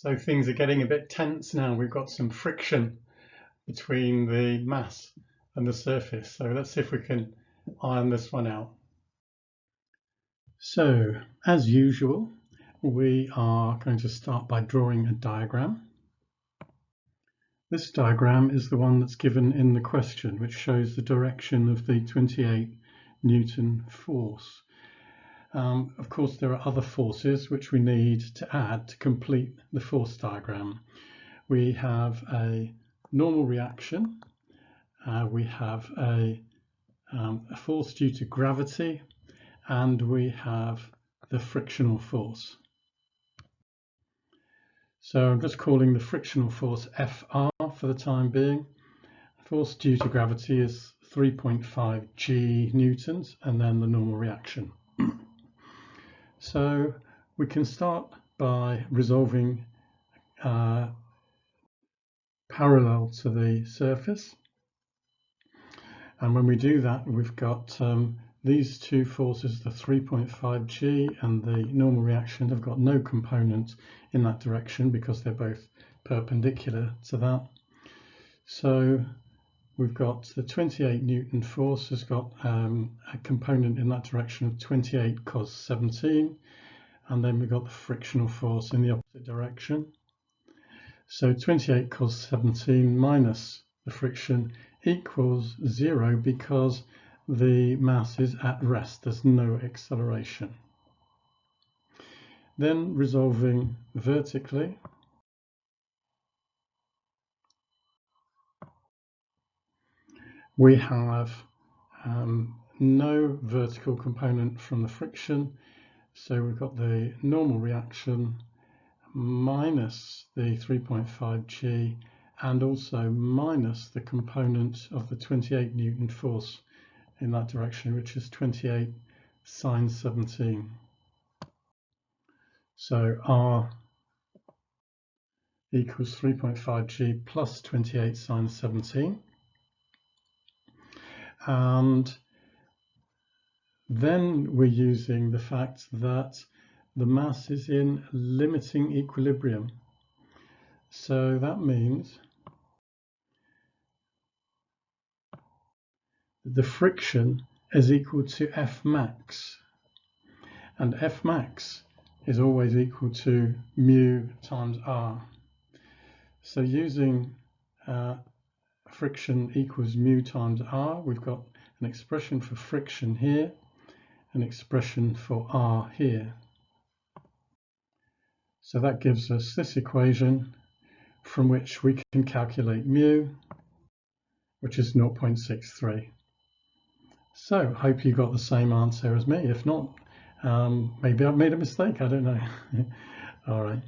So things are getting a bit tense now. We've got some friction between the mass and the surface. So let's see if we can iron this one out. So as usual, we are going to start by drawing a diagram. This diagram is the one that's given in the question, which shows the direction of the 28 Newton force. Of course, there are other forces which we need to add to complete the force diagram. We have a normal reaction, we have a force due to gravity, and we have the frictional force. So I'm just calling the frictional force Fr for the time being. Force due to gravity is 3.5 G newtons, and then the normal reaction. So we can start by resolving parallel to the surface. And when we do that, we've got these two forces, the 3.5 G and the normal reaction, have got no component in that direction because they're both perpendicular to that. So we've got the 28 Newton force has got a component in that direction of 28 cos 17, and then we've got the frictional force in the opposite direction. So 28 cos 17 minus the friction equals 0 because the mass is at rest, there's no acceleration. Then resolving vertically, we have no vertical component from the friction, so we've got the normal reaction minus the 3.5 G and also minus the component of the 28 Newton force in that direction, which is 28 sine 17. So R equals 3.5 G plus 28 sine 17. And then we're using the fact that the mass is in limiting equilibrium. So that means the friction is equal to F max. And F max is always equal to mu times R. So using friction equals mu times R, we've got an expression for friction here, an expression for R here. So that gives us this equation from which we can calculate mu, which is 0.63. So hope you got the same answer as me. If not, maybe I've made a mistake, I don't know. All right.